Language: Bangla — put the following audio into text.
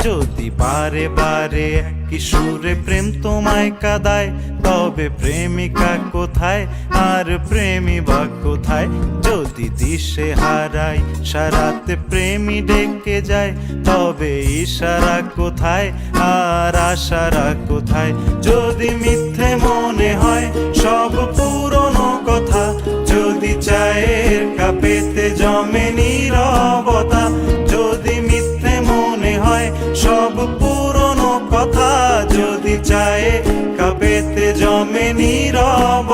যদি বারে বারে একই সুরে প্রেম তোমায় কাঁদায়, তবে প্রেমিকা কোথায় আর প্রেমী বা কোথায়? যদি দিশে হারাই সারাতে প্রেমী ডেকে যায়, তবে ইশারা কোথায় আর আশারা কোথায়? যদি মিথ্যে মনে হয় সব পুরনো কথা, যদি চায়ের কাপেতে জমে নীরবতা, যদি মিথ্যে মনে হয় সব পুরনো কথা, যদি চায়ে কাপেতে জমে নীরবতা।